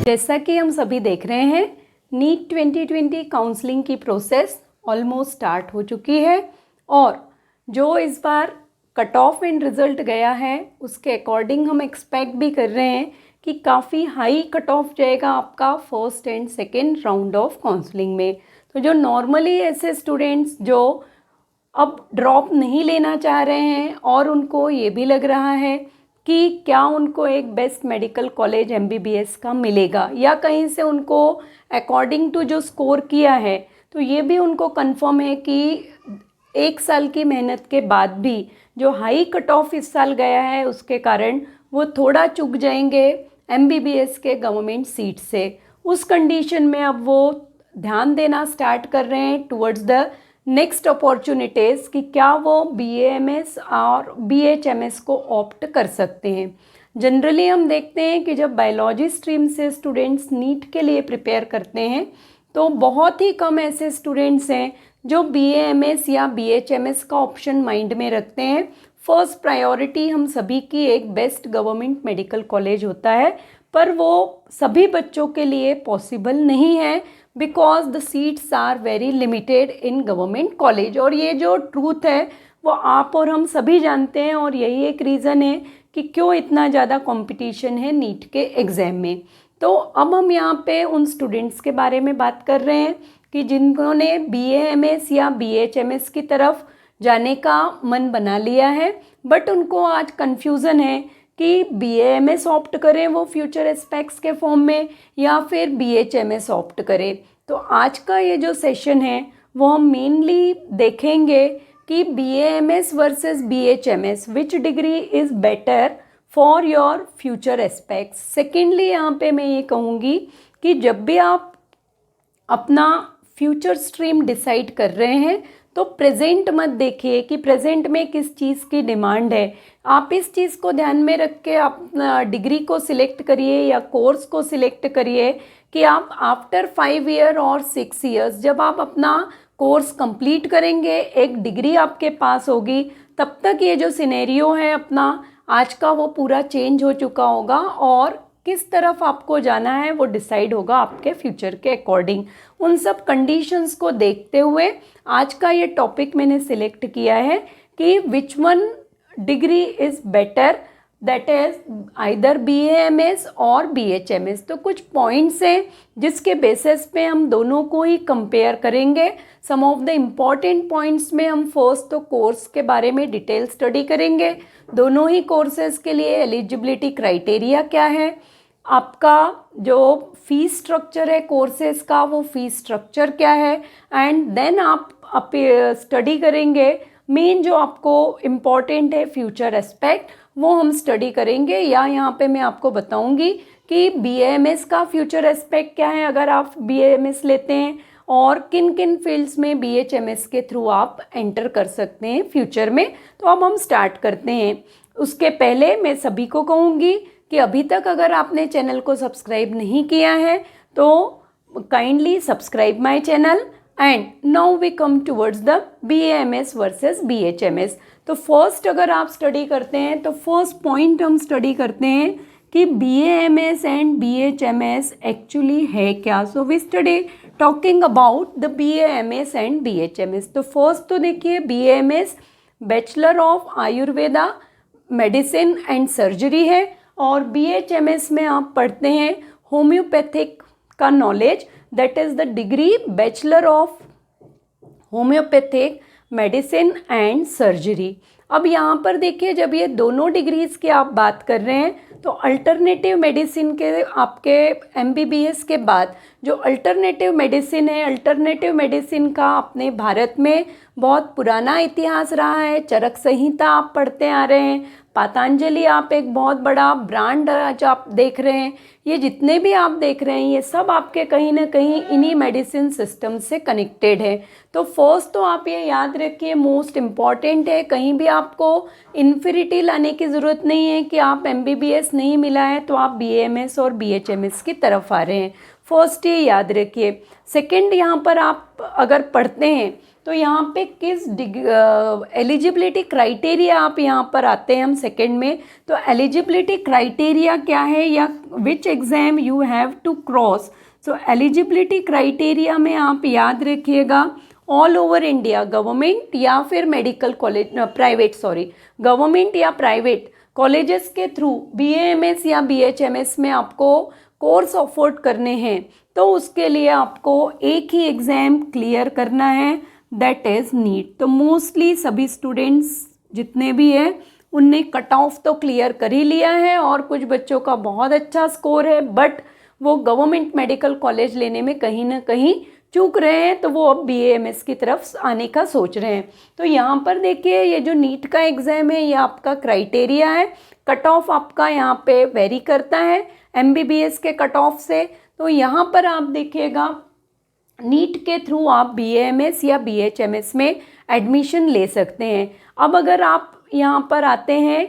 जैसा कि हम सभी देख रहे हैं, नीट 2020 काउंसलिंग की प्रोसेस ऑलमोस्ट स्टार्ट हो चुकी है और जो इस बार कट ऑफ एंड रिज़ल्ट गया है उसके अकॉर्डिंग हम एक्सपेक्ट भी कर रहे हैं कि काफ़ी हाई कट ऑफ जाएगा आपका first and second round of counselling में। तो जो नॉर्मली ऐसे स्टूडेंट्स जो अब ड्रॉप नहीं लेना चाह रहे हैं और उनको ये भी लग रहा है कि क्या उनको एक बेस्ट मेडिकल कॉलेज एमबीबीएस का मिलेगा या कहीं से उनको अकॉर्डिंग टू जो स्कोर किया है, तो ये भी उनको कंफर्म है कि 1 साल की मेहनत के बाद भी जो हाई कट ऑफ इस साल गया है उसके कारण वो थोड़ा चूक जाएंगे एमबीबीएस के गवर्नमेंट सीट से। उस कंडीशन में अब वो ध्यान देना स्टार्ट कर रहे हैं टुवर्ड्स द नेक्स्ट अपॉर्चुनिटीज़ कि क्या वो बीएएमएस और बीएचएमएस को ऑप्ट कर सकते हैं। जनरली हम देखते हैं कि जब बायोलॉजी स्ट्रीम से स्टूडेंट्स नीट के लिए प्रिपेयर करते हैं तो बहुत ही कम ऐसे स्टूडेंट्स हैं जो बीएएमएस या बीएचएमएस का ऑप्शन माइंड में रखते हैं। फर्स्ट प्रायोरिटी हम सभी की एक बेस्ट गवर्नमेंट मेडिकल कॉलेज होता है, पर वो सभी बच्चों के लिए पॉसिबल नहीं है because the seats are very limited in government college. और ये जो ट्रूथ है वो आप और हम सभी जानते हैं और यही एक रीज़न है कि क्यों इतना ज़्यादा कंपटीशन है नीट के एग्ज़ाम में। तो अब हम यहाँ पे उन स्टूडेंट्स के बारे में बात कर रहे हैं कि जिन्होंने बीएएमएस या बीएचएमएस की तरफ जाने का मन बना लिया है, बट उनको आज कन्फ्यूज़न है कि बीएएमएस ऑप्ट करें वो फ्यूचर एस्पेक्ट्स के फॉर्म में या फिर बीएचएमएस ऑप्ट करें। तो आज का ये जो सेशन है वो हम मेनली देखेंगे कि BAMS versus BHMS which degree is better for your future aspects. Secondly यहाँ पे मैं ये कहूँगी कि जब भी आप अपना फ्यूचर स्ट्रीम डिसाइड कर रहे हैं तो प्रेजेंट मत देखिए कि प्रेजेंट में किस चीज़ की डिमांड है। आप इस चीज़ को ध्यान में रख के अपना डिग्री को सिलेक्ट करिए या कोर्स को सिलेक्ट करिए कि आप आफ्टर 5 ईयर और 6 ईयर्स जब आप अपना कोर्स कंप्लीट करेंगे, एक डिग्री आपके पास होगी, तब तक ये जो सिनेरियो है अपना आज का वो पूरा चेंज हो चुका होगा और किस तरफ आपको जाना है वो डिसाइड होगा आपके फ्यूचर के अकॉर्डिंग। उन सब कंडीशंस को देखते हुए आज का ये टॉपिक मैंने सिलेक्ट किया है कि which one degree is better, that is either BAMS और बीएचएमएस। तो कुछ पॉइंट्स हैं जिसके बेसिस पे हम दोनों को ही कंपेयर करेंगे। सम ऑफ द इम्पॉर्टेंट पॉइंट्स में हम फर्स्ट तो कोर्स के बारे में डिटेल स्टडी करेंगे, दोनों ही कोर्सेज के लिए एलिजिबिलिटी क्राइटेरिया क्या है, आपका जो फीस स्ट्रक्चर है कोर्सेज का वो फीस स्ट्रक्चर क्या है, एंड देन आप स्टडी करेंगे मेन जो आपको इम्पॉर्टेंट है फ्यूचर एस्पेक्ट वो हम स्टडी करेंगे। या यहाँ पे मैं आपको बताऊंगी कि बीएएमएस का फ्यूचर एस्पेक्ट क्या है अगर आप बीएएमएस लेते हैं और किन किन फील्ड्स में बीएचएमएस के थ्रू आप एंटर कर सकते हैं फ्यूचर में। तो अब हम स्टार्ट करते हैं। उसके पहले मैं सभी को कहूँगी कि अभी तक अगर आपने चैनल को सब्सक्राइब नहीं किया है तो kindly subscribe my channel and now we come towards the BAMS versus BHMS. तो फर्स्ट अगर आप स्टडी करते हैं तो फर्स्ट पॉइंट हम स्टडी करते हैं कि बीएएमएस एंड बीएचएमएस एक्चुअली है क्या। So we study talking about the BAMS and BHMS. तो फर्स्ट तो देखिए BAMS bachelor of Ayurveda medicine and surgery है और बीएचएमएस में आप पढ़ते हैं होम्योपैथिक का knowledge, that is the degree bachelor of homeopathic medicine and surgery. अब यहाँ पर देखिए जब ये दोनों डिग्रीज़ की आप बात कर रहे हैं तो अल्टरनेटिव मेडिसिन के आपके एमबीबीएस के बाद जो अल्टरनेटिव मेडिसिन है, अल्टरनेटिव मेडिसिन का अपने भारत में बहुत पुराना इतिहास रहा है। चरक संहिता आप पढ़ते आ रहे हैं, पतंजलि आप एक बहुत बड़ा ब्रांड आज आप देख रहे हैं, ये जितने भी आप देख रहे हैं ये सब आपके कहीं ना कहीं इन्हीं मेडिसिन सिस्टम से कनेक्टेड है। तो फर्स्ट तो आप ये याद रखिए मोस्ट इम्पॉर्टेंट है, कहीं भी आपको इन्फिनिटी लाने की ज़रूरत नहीं है कि आप एमबीबीएस नहीं मिला है तो आप बीएएमएस और बीएचएमएस की तरफ आ रहे हैं। फर्स्ट ये याद रखिए। सेकंड यहाँ पर आप अगर पढ़ते हैं तो यहाँ पे किस एलिजिबिलिटी क्राइटेरिया आप यहाँ पर आते हैं हम सेकंड में। तो एलिजिबिलिटी क्राइटेरिया क्या है या which exam you have to cross. So eligibility criteria में आप याद रखिएगा ऑल ओवर इंडिया गवर्नमेंट या फिर मेडिकल कॉलेज प्राइवेट गवर्नमेंट या प्राइवेट कॉलेजेस के थ्रू BAMS या BHMS में आपको कोर्स ऑफर्ड करने हैं, तो उसके लिए आपको एक ही एग्ज़ाम क्लियर करना है, दैट इज़ नीट। तो मोस्टली सभी स्टूडेंट्स जितने भी हैं उनने कट ऑफ तो क्लियर कर ही लिया है और कुछ बच्चों का बहुत अच्छा स्कोर है, बट वो गवर्नमेंट मेडिकल कॉलेज लेने में कहीं ना कहीं चूक रहे हैं, तो वो अब BAMS की तरफ आने का सोच रहे हैं। तो यहाँ पर देखिए ये जो नीट का एग्ज़ाम है ये आपका क्राइटेरिया है, कट ऑफ आपका यहाँ पे वेरी करता है MBBS के कट ऑफ से। तो यहाँ पर आप देखिएगा नीट के थ्रू आप BAMS या BHMS में एडमिशन ले सकते हैं। अब अगर आप यहाँ पर आते हैं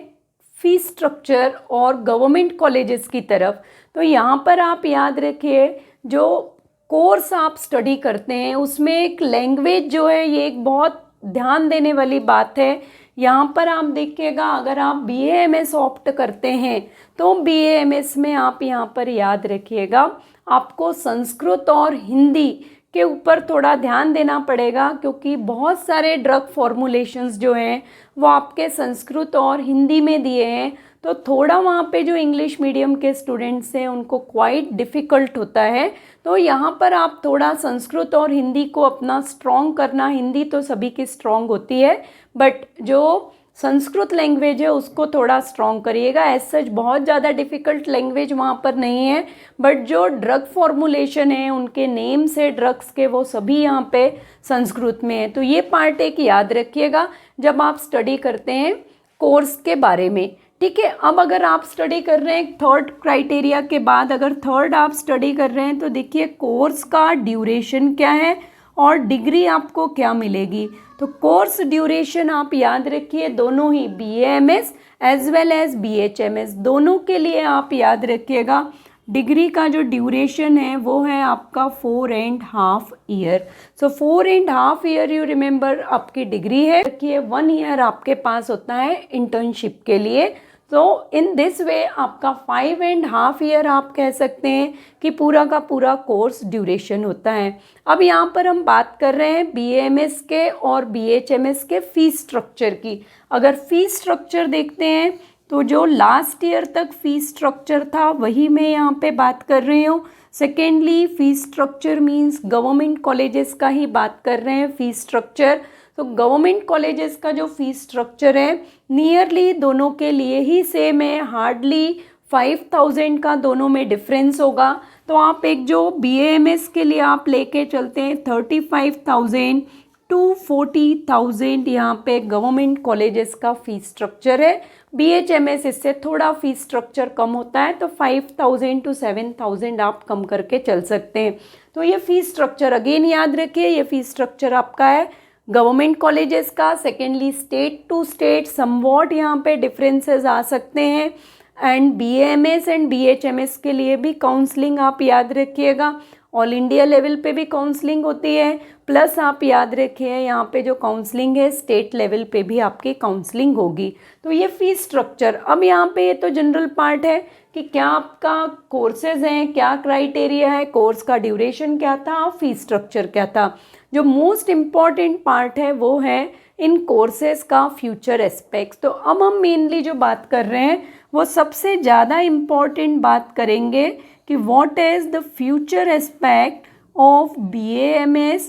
फीस स्ट्रक्चर और गवर्नमेंट कॉलेजेस की तरफ, तो यहाँ पर आप याद रखिए जो कोर्स आप स्टडी करते हैं उसमें एक लैंग्वेज जो है ये एक बहुत ध्यान देने वाली बात है। यहाँ पर आप देखिएगा अगर आप BAMS ऑप्ट करते हैं तो BAMS में आप यहाँ पर याद रखिएगा आपको संस्कृत और हिंदी के ऊपर थोड़ा ध्यान देना पड़ेगा, क्योंकि बहुत सारे ड्रग फॉर्मुलेशंस जो हैं वो आपके संस्कृत और हिंदी में दिए हैं, तो थोड़ा वहाँ पे जो इंग्लिश मीडियम के स्टूडेंट्स हैं उनको क्वाइट डिफ़िकल्ट होता है। तो यहाँ पर आप थोड़ा संस्कृत और हिंदी को अपना स्ट्रॉन्ग करना, हिंदी तो सभी की स्ट्रॉन्ग होती है बट जो संस्कृत लैंग्वेज है उसको थोड़ा स्ट्रॉन्ग करिएगा। एज सच बहुत ज़्यादा डिफ़िकल्ट लैंग्वेज वहाँ पर नहीं है, बट जो ड्रग फॉर्मुलेशन है उनके नेम से ड्रग्स के वो सभी यहाँ पे संस्कृत में है। तो ये पार्ट एक याद रखिएगा जब आप स्टडी करते हैं कोर्स के बारे में, ठीक है। अब अगर आप स्टडी कर रहे हैं थर्ड क्राइटेरिया के बाद, अगर थर्ड आप स्टडी कर रहे हैं तो देखिए कोर्स का ड्यूरेशन क्या है और डिग्री आपको क्या मिलेगी। तो कोर्स ड्यूरेशन आप याद रखिए दोनों ही BAMS as well as BHMS दोनों के लिए आप याद रखिएगा डिग्री का जो ड्यूरेशन है वो है आपका 4.5 year. So 4.5 year you remember आपकी डिग्री है कि 1 ईयर आपके पास होता है इंटर्नशिप के लिए। तो इन दिस वे आपका 5.5 ईयर आप कह सकते हैं कि पूरा का पूरा कोर्स ड्यूरेशन होता है। अब यहाँ पर हम बात कर रहे हैं BAMS के और BHMS के फीस स्ट्रक्चर की। अगर फीस स्ट्रक्चर देखते हैं तो जो लास्ट ईयर तक फीस स्ट्रक्चर था वही मैं यहाँ पे बात कर रही हूँ। Secondly fees structure means government colleges का ही बात कर रहे हैं फीस स्ट्रक्चर। तो गवर्नमेंट कॉलेजेस का जो फीस स्ट्रक्चर है नियरली दोनों के लिए ही सेम है, हार्डली 5,000 का दोनों में डिफरेंस होगा। तो आप एक जो BAMS के लिए आप लेके चलते हैं 35,000 टू 40,000 यहाँ पे गवर्नमेंट कॉलेजेस का फीस स्ट्रक्चर है। BHMS इससे थोड़ा फीस स्ट्रक्चर कम होता है, तो 5,000 टू 7,000 आप कम करके चल सकते हैं। तो ये फीस स्ट्रक्चर अगेन याद रखिए, ये फीस स्ट्रक्चर आपका है गवर्नमेंट कॉलेजेस का। Secondly state to state somewhat यहाँ पे डिफरेंसेस आ सकते हैं। एंड BAMS एंड BHMS के लिए भी काउंसलिंग आप याद रखिएगा, ऑल इंडिया लेवल पे भी काउंसलिंग होती है, प्लस आप याद रखिए यहाँ पे जो काउंसलिंग है स्टेट लेवल पे भी आपकी काउंसलिंग होगी। तो ये फीस स्ट्रक्चर, अब यहाँ पे ये तो जनरल पार्ट है कि क्या आपका कोर्सेज हैं, क्या क्राइटेरिया है, कोर्स का ड्यूरेशन क्या था, फीस स्ट्रक्चर क्या था। जो मोस्ट इम्पॉर्टेंट पार्ट है वो है इन कोर्सेज का फ्यूचर एस्पेक्ट्स। तो अब हम मेनली जो बात कर रहे हैं वो सबसे ज़्यादा इम्पॉर्टेंट बात करेंगे कि what is the future aspect of BAMS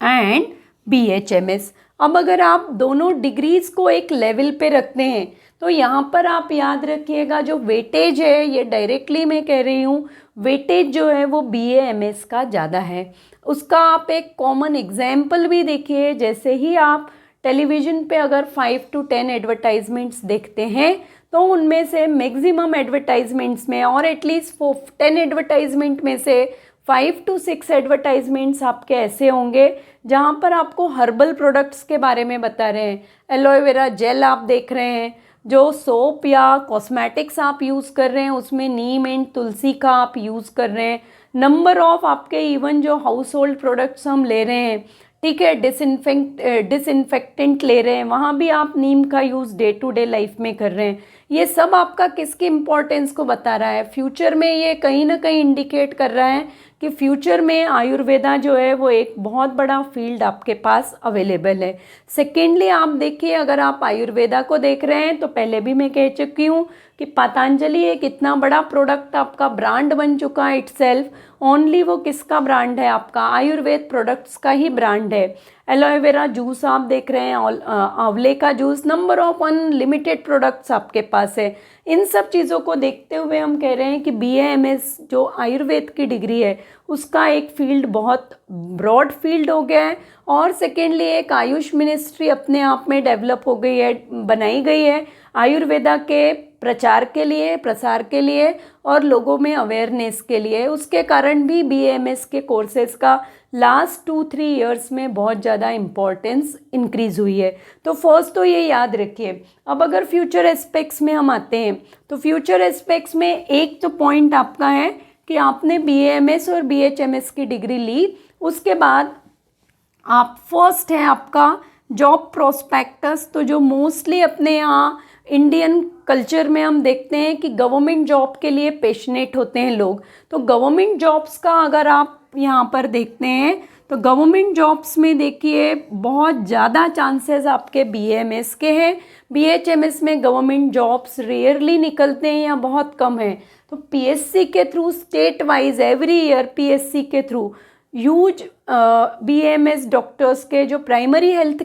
and BHMS। अब अगर आप दोनों डिग्रीज़ को एक लेवल पे रखते हैं तो यहाँ पर आप याद रखिएगा जो वेटेज है, ये डायरेक्टली मैं कह रही हूँ, वेटेज जो है वो BAMS का ज़्यादा है। उसका आप एक कॉमन एग्जाम्पल भी देखिए, जैसे ही आप टेलीविज़न पे अगर 5 to 10 एडवर्टाइजमेंट्स देखते हैं तो उनमें से मैक्सिमम एडवर्टाइजमेंट्स में और एटलीस्ट 10 एडवर्टाइजमेंट में से 5 to 6 एडवर्टाइजमेंट्स आपके ऐसे होंगे जहाँ पर आपको हर्बल प्रोडक्ट्स के बारे में बता रहे हैं। एलोवेरा जेल आप देख रहे हैं, जो सोप या कॉस्मेटिक्स आप यूज़ कर रहे हैं उसमें नीम एंड तुलसी का आप यूज़ कर रहे हैं। नंबर ऑफ आपके इवन जो हाउस होल्ड प्रोडक्ट्स हम ले रहे हैं, ठीक है, डिसइंफेक्टेंट ले रहे हैं, वहाँ भी आप नीम का use day to day life में कर रहे हैं। ये सब आपका किसकी इम्पोर्टेंस को बता रहा है, फ्यूचर में ये कहीं ना कहीं इंडिकेट कर रहा है कि फ्यूचर में आयुर्वेदा जो है वो एक बहुत बड़ा फील्ड आपके पास अवेलेबल है। सेकेंडली आप देखिए, अगर आप आयुर्वेदा को देख रहे हैं तो पहले भी मैं कह चुकी हूँ कि पतंजलि एक इतना बड़ा प्रोडक्ट आपका ब्रांड बन चुका है इटसेल्फ। ओनली वो किसका ब्रांड है, आपका आयुर्वेद प्रोडक्ट्स का ही ब्रांड है। एलोवेरा जूस आप देख रहे हैं, आंवले का juice, number of unlimited products आपके पास है। इन सब चीज़ों को देखते हुए हम कह रहे हैं कि BAMS जो आयुर्वेद की डिग्री है उसका एक फील्ड बहुत ब्रॉड फील्ड हो गया है। और सेकेंडली एक आयुष मिनिस्ट्री अपने आप में डेवलप हो गई है, बनाई गई है आयुर्वेदा के प्रचार के लिए, प्रसार के लिए और लोगों में अवेयरनेस के लिए। उसके कारण भी BAMS के कोर्सेज़ का लास्ट 2-3 इयर्स में बहुत ज़्यादा इम्पोर्टेंस इंक्रीज़ हुई है। तो फर्स्ट तो ये याद रखिए। अब अगर फ्यूचर एस्पेक्ट्स में हम आते हैं तो फ्यूचर एस्पेक्ट्स में एक तो पॉइंट आपका है कि आपने BAMS और BHMS की डिग्री ली, उसके बाद आप फर्स्ट है आपका जॉब प्रोस्पेक्टस। तो जो मोस्टली अपने यहाँ इंडियन कल्चर में हम देखते हैं कि गवर्नमेंट जॉब के लिए पैशनेट होते हैं लोग। तो गवर्नमेंट जॉब्स का अगर आप यहाँ पर देखते हैं तो गवर्नमेंट जॉब्स में देखिए बहुत ज़्यादा चांसेस आपके BAMS के हैं। BHMS में गवर्नमेंट जॉब्स रेयरली निकलते हैं या बहुत कम है। तो PSC के through state wise every year PSC के थ्रू ह्यूज BAMS डॉक्टर्स के जो प्राइमरी हेल्थ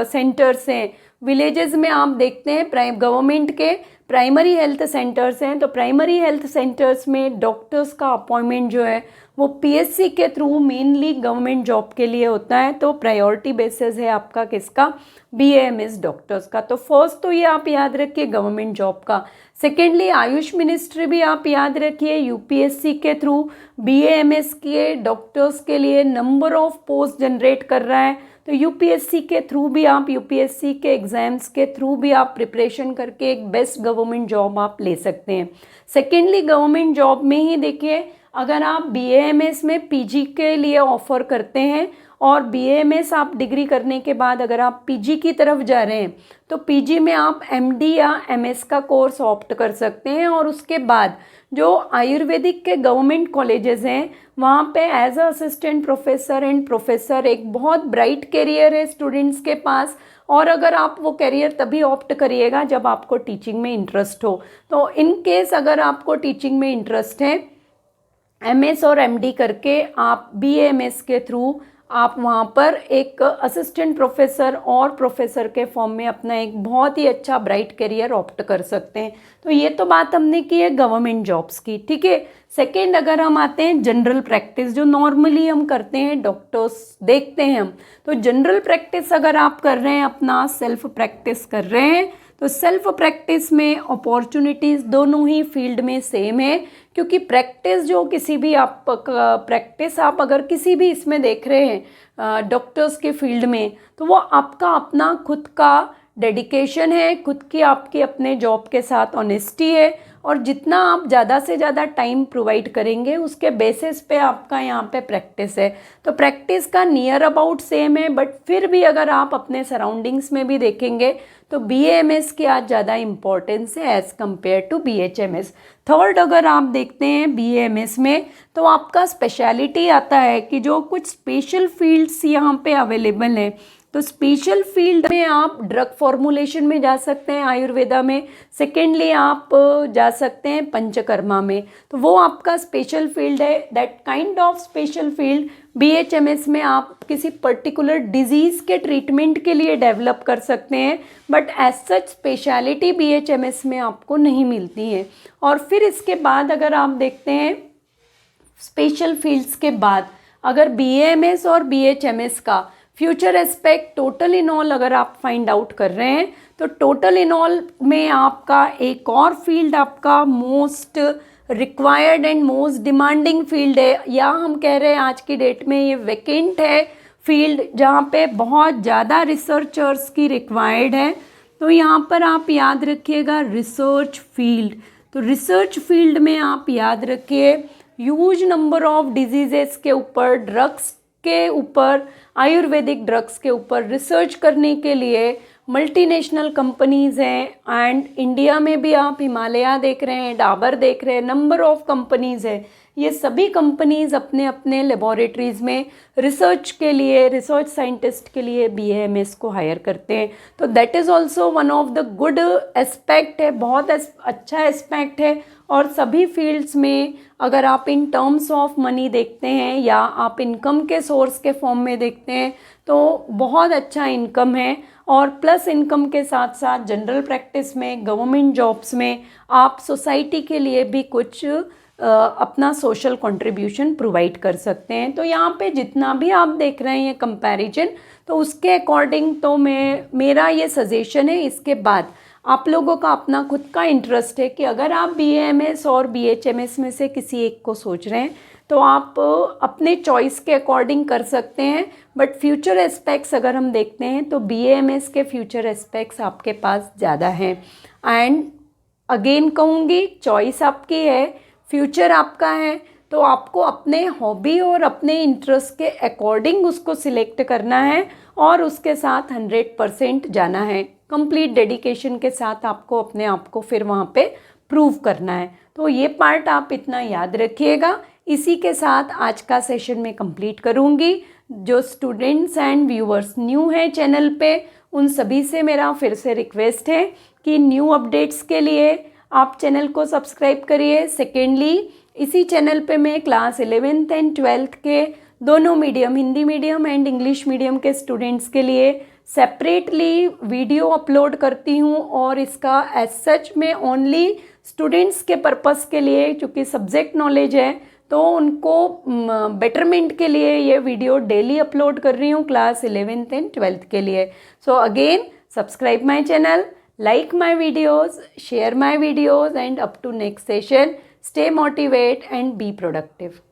सेंटर्स हैं, विलेजेस में आप देखते हैं गवर्नमेंट के प्राइमरी हेल्थ सेंटर्स हैं। तो प्राइमरी हेल्थ सेंटर्स में डॉक्टर्स का अपॉइंटमेंट जो है वो PSC के थ्रू मेनली गवर्नमेंट जॉब के लिए होता है। तो प्रायोरिटी बेसिस है आपका किसका, BAMS डॉक्टर्स का। तो फर्स्ट तो ये आप याद रखिए गवर्नमेंट जॉब का। सेकेंडली आयुष मिनिस्ट्री भी आप याद रखिए, UPSC के थ्रू BAMS के डॉक्टर्स के लिए नंबर ऑफ पोस्ट जनरेट कर रहा है। तो UPSC के थ्रू भी आप UPSC के एग्ज़ाम्स के थ्रू भी आप प्रिपरेशन करके एक बेस्ट गवर्नमेंट जॉब आप ले सकते हैं। सेकेंडली गवर्नमेंट जॉब में ही देखिए, अगर आप BAMS में PG के लिए ऑफ़र करते हैं और BAMS आप डिग्री करने के बाद अगर आप PG की तरफ जा रहे हैं तो PG में आप MD या MS का कोर्स ऑप्ट कर सकते हैं। और उसके बाद जो आयुर्वेदिक के गवर्नमेंट कॉलेजेस हैं वहाँ पे as a assistant professor and professor एक बहुत ब्राइट करियर है स्टूडेंट्स के पास। और अगर आप वो करियर तभी ऑप्ट करिएगा जब आपको टीचिंग में इंटरेस्ट हो। तो इन केस अगर आपको टीचिंग में इंटरेस्ट है, MS और MD करके आप BAMS के थ्रू आप वहाँ पर एक असिस्टेंट प्रोफेसर और प्रोफेसर के फॉर्म में अपना एक बहुत ही अच्छा ब्राइट करियर ऑप्ट कर सकते हैं। तो ये तो बात हमने की है गवर्नमेंट जॉब्स की, ठीक है। सेकेंड अगर हम आते हैं जनरल प्रैक्टिस, जो नॉर्मली हम करते हैं, डॉक्टर्स देखते हैं हम। तो जनरल प्रैक्टिस अगर आप कर रहे हैं, अपना सेल्फ प्रैक्टिस कर रहे हैं, तो सेल्फ प्रैक्टिस में अपॉर्चुनिटीज़ दोनों ही फील्ड में सेम है। क्योंकि प्रैक्टिस जो किसी भी आप प्रैक्टिस आप अगर किसी भी इसमें देख रहे हैं डॉक्टर्स के फील्ड में, तो वो आपका अपना खुद का डेडिकेशन है, खुद की आपकी अपने जॉब के साथ ऑनेस्टी है। और जितना आप ज़्यादा से ज़्यादा टाइम प्रोवाइड करेंगे उसके बेसिस पे आपका यहाँ पे प्रैक्टिस है। तो प्रैक्टिस का नियर अबाउट सेम है, बट फिर भी अगर आप अपने सराउंडिंग्स में भी देखेंगे तो BAMS की आज ज़्यादा इम्पोर्टेंस है as compare to BHMS। Third अगर आप देखते हैं BAMS में तो आपका स्पेशलिटी आता है कि जो कुछ स्पेशल फील्ड्स यहाँ पे अवेलेबल हैं। तो स्पेशल फील्ड में आप ड्रग फॉर्मुलेशन में जा सकते हैं आयुर्वेदा में। सेकेंडली आप जा सकते हैं पंचकर्मा में, तो वो आपका स्पेशल फील्ड है। That kind of special field BHMS में आप किसी पर्टिकुलर डिजीज़ के ट्रीटमेंट के लिए डेवलप कर सकते हैं, but as such speciality BHMS में आपको नहीं मिलती है। और फिर इसके बाद अगर आप देखते हैं स्पेशल फील्ड्स के बाद अगर BAMS और BHMS का future aspect total in all अगर आप फाइंड आउट कर रहे हैं, तो टोटल इन ऑल में आपका एक और फील्ड आपका most required and most demanding field है, या हम कह रहे हैं आज की डेट में ये वैकेंट है फील्ड, जहाँ पे बहुत ज़्यादा रिसर्चर्स की रिक्वायर्ड है। तो यहाँ पर आप याद रखिएगा रिसर्च फील्ड। तो रिसर्च फील्ड में आप याद रखिए ह्यूज नंबर ऑफ डिजीजेस के ऊपर ड्रग्स के ऊपर, आयुर्वेदिक ड्रग्स के ऊपर रिसर्च करने के लिए मल्टीनेशनल कंपनीज़ हैं। एंड इंडिया में भी आप हिमालय देख रहे हैं, डाबर देख रहे हैं, नंबर ऑफ़ कंपनीज़ हैं। ये सभी कंपनीज़ अपने अपने लेबोरेटरीज़ में रिसर्च के लिए, रिसर्च साइंटिस्ट के लिए BAMS को हायर करते हैं। तो that is also one of the good aspect है, बहुत अच्छा एस्पेक्ट है। और सभी फील्ड्स में अगर आप इन टर्म्स ऑफ मनी देखते हैं या आप इनकम के सोर्स के फॉर्म में देखते हैं तो बहुत अच्छा इनकम है। और प्लस इनकम के साथ साथ जनरल प्रैक्टिस में, गवर्नमेंट जॉब्स में आप सोसाइटी के लिए भी कुछ अपना सोशल कंट्रीब्यूशन प्रोवाइड कर सकते हैं। तो यहाँ पे जितना भी आप देख रहे हैं कंपैरिजन, तो उसके अकॉर्डिंग तो मेरा ये सजेशन है। इसके बाद आप लोगों का अपना खुद का इंटरेस्ट है कि अगर आप BAMS और BHMS में से किसी एक को सोच रहे हैं तो आप अपने चॉइस के अकॉर्डिंग कर सकते हैं। बट फ्यूचर एस्पेक्ट्स अगर हम देखते हैं तो BAMS के फ्यूचर एस्पेक्ट्स आपके पास ज़्यादा हैं। एंड अगेन कहूँगी, चॉइस आपकी है, फ्यूचर आपका है, तो आपको अपने हॉबी और अपने इंटरेस्ट के अकॉर्डिंग उसको सिलेक्ट करना है और उसके साथ 100% जाना है। कंप्लीट डेडिकेशन के साथ आपको अपने आप को फिर वहाँ पे प्रूव करना है। तो ये पार्ट आप इतना याद रखिएगा। इसी के साथ आज का सेशन मैं कंप्लीट करूँगी। जो स्टूडेंट्स एंड व्यूअर्स न्यू हैं चैनल पे, उन सभी से मेरा फिर से रिक्वेस्ट है कि न्यू अपडेट्स के लिए आप चैनल को सब्सक्राइब करिए। सेकेंडली, इसी चैनल पे मैं क्लास 11th एंड 12th के दोनों medium, Hindi medium and English medium के स्टूडेंट्स के लिए सेपरेटली वीडियो अपलोड करती हूँ। और इसका एज सच में ओनली स्टूडेंट्स के पर्पस के लिए, चूँकि सब्जेक्ट नॉलेज है तो उनको बेटरमेंट के लिए ये वीडियो डेली अपलोड कर रही हूँ क्लास 11th एंड 12th के लिए। So again, subscribe my channel, like my videos, share my videos, and up to next session, stay motivated and be productive.